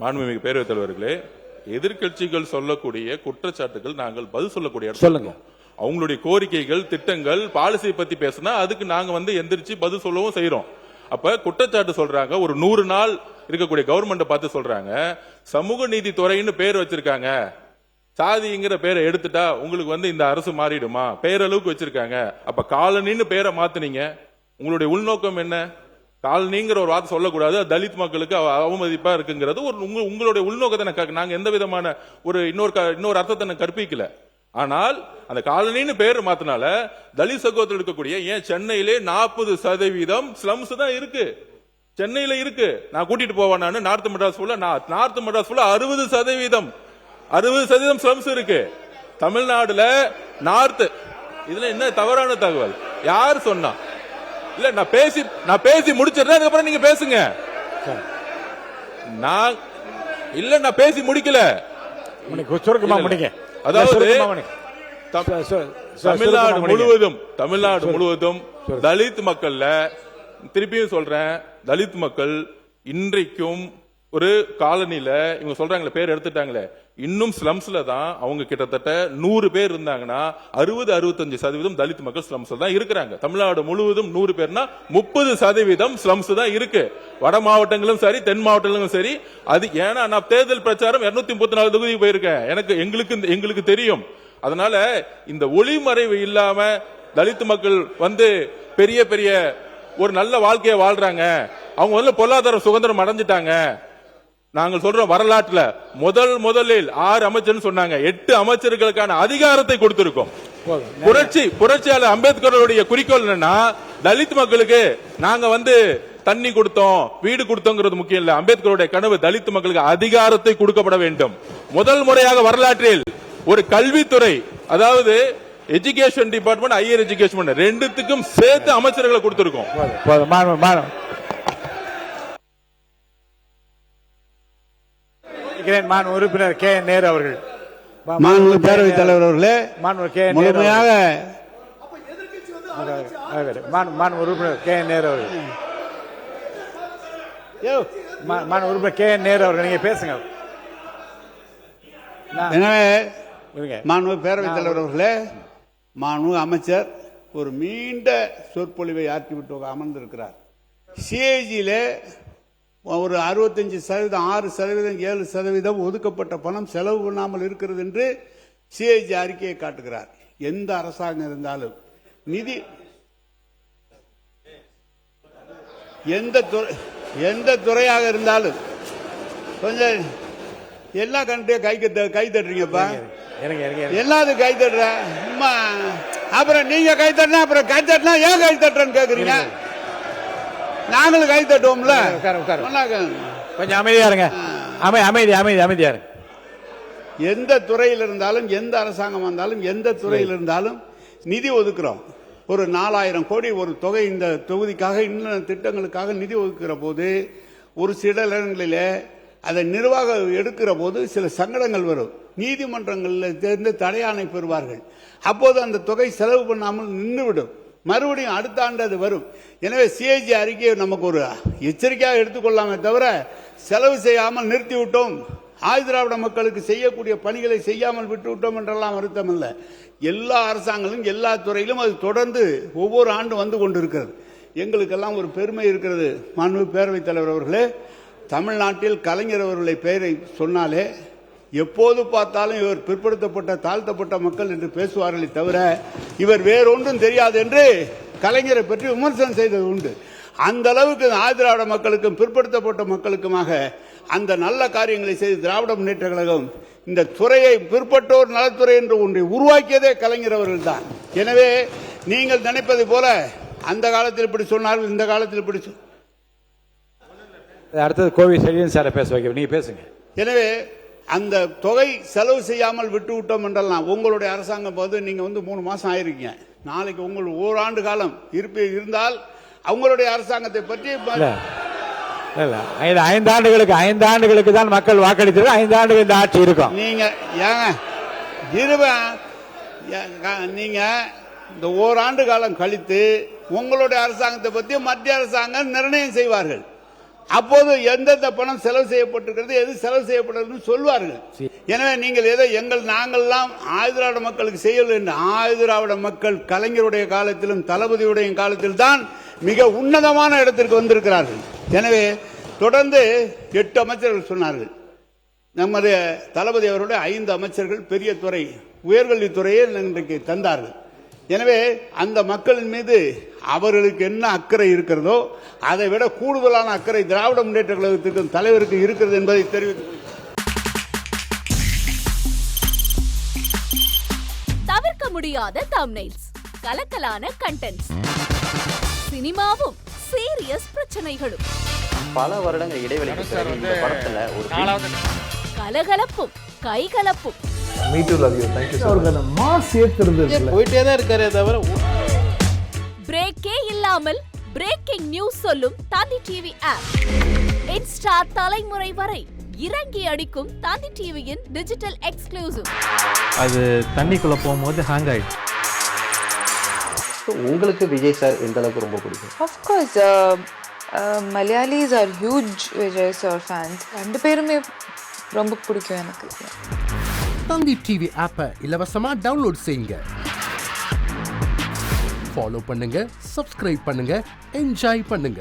மாண்புமிகு பேரவைத் தலைவர்களே, எதிர்க்கட்சிகள் சொல்லக்கூடிய குற்றச்சாட்டுகள் நாங்கள் பதில் சொல்லக்கூடிய சொல்லுங்க. அவங்களுடைய கோரிக்கைகள், திட்டங்கள், பாலிசி பத்தி பேசினா அதுக்கு நாங்க எந்திரிச்சு பதில் சொல்லவும் செய்யறோம். அப்ப குற்றச்சாட்டு சொல்றாங்க, ஒரு 100 நாள் இருக்கக்கூடிய கவர்மெண்ட பார்த்து சொல்றாங்க, சமூக நீதி துறைன்னு பேர் வச்சிருக்காங்க, சாதிங்கிற பேரை எடுத்துட்டா உங்களுக்கு இந்த அரசு மாறிடுமா, பேரளவுக்கு வச்சிருக்காங்க. அப்ப காலனின்னு பேரை மாத்துனீங்க, உங்களுடைய உள்நோக்கம் என்ன? காலனிங்கிற ஒரு வார்த்தை சொல்லக்கூடாது, தலித் மக்களுக்கு அவமதிப்பா இருக்குங்கிறது உங்களுடைய உள்நோக்கத்தை நாங்க எந்த விதமான இன்னொரு அர்த்தத்தை கற்பிக்கல. ஆனால் அந்த காலனின்னு பேர் மாத்தினால தலித் சகோதரர் இருக்கக்கூடிய ஏன் சென்னையிலே 40% ஸ்லம்ஸ் தான் இருக்கு. சென்னையில இருக்கு. நான் கூட்டிட்டு போவேன். நான் நார்த் மெட்ராஸ் ஃபுல்லா 60% ஸ்லம்ஸ் இருக்கு. தமிழ்நாடுல நார்த். இதுல என்ன தவறான தகவல்? யார் சொன்னா? இல்ல நான் பேசி முடிச்சிடுறேன், அதுக்கப்புறம் நீங்க பேசுங்க. நான் பேசி முடிக்கல. அதாவது தமிழ்நாடு முழுவதும் தலித் மக்கள்ல, திருப்பியும் சொல்றேன், தலித் மக்கள் இன்றைக்கும் ஒரு காலனில இவங்க சொல்றாங்களே பேர் எடுத்துட்டாங்களே, இன்னும் ஸ்லம்ஸ்ல தான் அவங்க கிட்டத்தட்ட 100 பேர் இருந்தாங்கன்னா 60-65% தலித் மக்கள் ஸ்லம்ஸ்ல தான் இருக்கிறாங்க. தமிழ்நாடு முழுவதும் 100 பேர்னா 30% ஸ்லம்ஸ் தான் இருக்கு. வட மாவட்டங்களும் சரி, தென் மாவட்டங்களும் சரி. அது ஏன்னா நான் தேர்தல் பிரச்சாரம் 234 தொகுதிக்கு போயிருக்கேன். எங்களுக்கு தெரியும். அதனால இந்த ஒளிமறைவு இல்லாம தலித் மக்கள் பெரிய பெரிய ஒரு நல்ல வாழ்க்கையை வாழ்றாங்க, அவங்க பொருளாதார சுதந்திரம் அடைஞ்சிட்டாங்க. நாங்கள் சொல்றோம், வரலாற்றுல முதலில் 6 அமைச்சர் சொன்னாங்க, 8 அமைச்சர்களுக்கான அதிகாரத்தை கொடுத்திருக்கோம். புரட்சியாளர் அம்பேத்கருடைய குறிக்கோள் என்னன்னா, தலித் மக்களுக்கு நாங்க தண்ணி கொடுத்தோம், வீடு கொடுத்தோங்கிறது முக்கியம் இல்ல. அம்பேத்கருடைய கனவு தலித் மக்களுக்கு அதிகாரத்தை கொடுக்கப்பட வேண்டும். முதல் முறையாக வரலாற்றில் ஒரு கல்வித்துறை, அதாவது எஜுகேஷன் டிபார்ட்மெண்ட், ஹையர் எஜுகேஷன் ரெண்டுத்துக்கும் சேர்த்து அமைச்சர்களை கொடுத்திருக்கோம். உறுப்பினர் கே நேரு அவர்கள், பேரவைத் தலைவர் அவர்களே, முழுமையாக உறுப்பினர் கே நேரு அவர்கள், உறுப்பினர் கே நேரு அவர்கள், நீங்க பேசுங்க. எனவே மாண்புமிகு பேரவைத் தலைவர் அவர்களே, மாண்புமிகு அமைச்சர் ஒரு நீண்ட சொற்பொழிவை ஆற்றிவிட்டு அமர்ந்திருக்கிறார். சிஏஜியில ஒரு 65%, 6%, 7% ஒதுக்கப்பட்ட பணம் செலவு பண்ணாமல் இருக்கிறது என்று சிஏஜி அறிக்கையை காட்டுகிறார். எந்த அரசாங்கம் இருந்தாலும் நிதி எந்த துறையாக இருந்தாலும் கொஞ்சம் எல்லா கண்ட்ரியும் கை தட்டுறீங்கப்பா, எல்லாரும் கை தட்டுற. அப்புறம் நீங்க கை தட்டினா அப்புறம் கை தட்டினா ஏன் கை தட்டுறன்னு கேக்குறீங்க? நாங்களும் கை தட்டுவோம்ல. கொஞ்சம் அமைதியா இருங்க. அமைதியா இருங்க. எந்த துறையில் இருந்தாலும், எந்த அரசாங்கம் வந்தாலும், எந்த துறையில் இருந்தாலும் நிதி ஒதுக்குறோம். ஒரு 4000 கோடி ஒரு தொகை இந்த தொகுதிக்காக, இன்னும் திட்டங்களுக்காக நிதி ஒதுக்குற போது ஒரு சில இடங்களிலே அதை நிர்வாகம் எடுக்கிற போது சில சங்கடங்கள் வரும். நீதிமன்றங்களில் சேர்ந்து தடையாணை பெறுவார்கள். அப்போது அந்த தொகை செலவு பண்ணாமல் நின்றுவிடும். மறுபடியும் அடுத்த ஆண்டு அது வரும். எனவே சிஏஜி அறிக்கையை நமக்கு ஒரு எச்சரிக்கையாக எடுத்துக்கொள்ளாமே தவிர, செலவு செய்யாமல் நிறுத்திவிட்டோம், ஆதிதிராவிட மக்களுக்கு செய்யக்கூடிய பணிகளை செய்யாமல் விட்டுவிட்டோம் என்றெல்லாம் அர்த்தம் இல்லை. எல்லா அரசாங்கங்களும் எல்லா துறையிலும் அது தொடர்ந்து ஒவ்வொரு ஆண்டு வந்து கொண்டிருக்கிறது. எங்களுக்கெல்லாம் ஒரு பெருமை இருக்கிறது. மாண்புமிகு பேரவைத் தலைவர் அவர்களே, தமிழ்நாட்டில் கலைஞர் அவர்களை பெயரை சொன்னாலே எப்போது பார்த்தாலும் இவர் பிற்படுத்தப்பட்ட தாழ்த்தப்பட்ட மக்கள் என்று பேசுவார்களே தவிர இவர் வேறொன்றும் தெரியாது என்று கலைஞரை பற்றி விமர்சனம் செய்தது உண்டு. அந்த அளவுக்கு ஆதிதிராவிட மக்களுக்கும் பிற்படுத்தப்பட்ட மக்களுக்குமாக அந்த நல்ல காரியங்களை செய்து திராவிட முன்னேற்ற கழகம் இந்த துறையை பிற்பட்டோர் நலத்துறை என்று ஒன்றை உருவாக்கியதே கலைஞர் அவர்கள் தான். எனவே நீங்கள் நினைப்பது போல அந்த காலத்தில் இப்படி சொன்னார்கள், இந்த காலத்தில் இப்படி அடுத்தது கோவி செழியன் சாரை பேச வைக்க, நீங்க பேசுங்க. எனவே அந்த தொகை செலவு செய்யாமல் விட்டு விட்டோம் என்றெல்லாம் உங்களுடைய அரசாங்கம் போது நீங்க 3 மாசம் ஆயிருக்கீங்க. நாளைக்கு உங்களுக்கு ஓராண்டு காலம் இருந்தால் அவங்களுடைய அரசாங்கத்தை பற்றி 5 ஆண்டுகளுக்கு தான் மக்கள் வாக்களித்து 5 ஆண்டுகள் இந்த ஆட்சி இருக்கும். நீங்க நீங்க இந்த ஓராண்டு காலம் கழித்து உங்களுடைய அரசாங்கத்தை பற்றி மத்திய அரசாங்கம் நிர்ணயம் செய்வார்கள். அப்போது எந்தெந்த பணம் செலவு செய்யப்பட்டிருக்கிறது, எது செலவு செய்யப்பட்டதுன்னு சொல்வார்கள். எனவே நீங்கள் ஏதோ நாங்கள்லாம் ஆதிதிராவிட மக்களுக்கு செய்யவில்லை என்று, ஆதிதிராவிட மக்கள் கலைஞருடைய காலத்திலும் தளபதியுடைய காலத்தில் தான் மிக உன்னதமான இடத்திற்கு வந்திருக்கிறார்கள். எனவே தொடர்ந்து 8 அமைச்சர்கள் சொன்னார்கள். நமது தளபதி அவருடைய 5 அமைச்சர்கள் பெரிய துறை உயர்கல்வித்துறையை இன்றைக்கு தந்தார்கள். எனவே அந்த மக்களின் மீது அவர்களுக்கு என்ன அக்கறை இருக்கிறதோ அதை விட கூடுதலான அக்கறை திராவிட முன்னேற்ற கழகத்திற்கும் தலைவருக்கு இருக்கிறது என்பதை தெரிவித்து தவிர்க்க முடியாத தம்ப்நெயில்ஸ், கலக்கலான கண்டென்ட்ஸ், சினிமாவும் சீரியஸ் பிரச்சனைகளும், பல வருடங்கள் இடைவெளிக்கு பிறகு இந்த படத்துல ஒரு கலகலப்பும் கைகலப்பும், போயிட்டே தான் இருக்காரே தவிர பிரேக்கே இல்லாமல் பிரேக்கிங் நியூஸ் சொல்லும் தந்தி டிவி ஆப். இன்ஸ்டா தலைமுறை வரை இறங்கி அடிக்கும் தந்தி டிவியின் டிஜிட்டல் எக்ஸ்க்ளூசிவ். அது தண்ணிக்குள்ள போகும்போது ஹேங் ஆயிடுச்சு. உங்களுக்கு விஜய் சார் எந்த அளவுக்கு ரொம்ப பிடிக்கும்? Of course, Malayalis are huge Vijay sir fans. ரெண்டு பேருமே ரொம்ப பிடிக்கும் எனக்கு. தந்தி டிவி ஆப்பை இலவசமா டவுன்லோட் செய்யுங்க. ஃபாலோ பண்ணுங்க, சப்ஸ்கிரைப் பண்ணுங்க, என்ஜாய் பண்ணுங்க.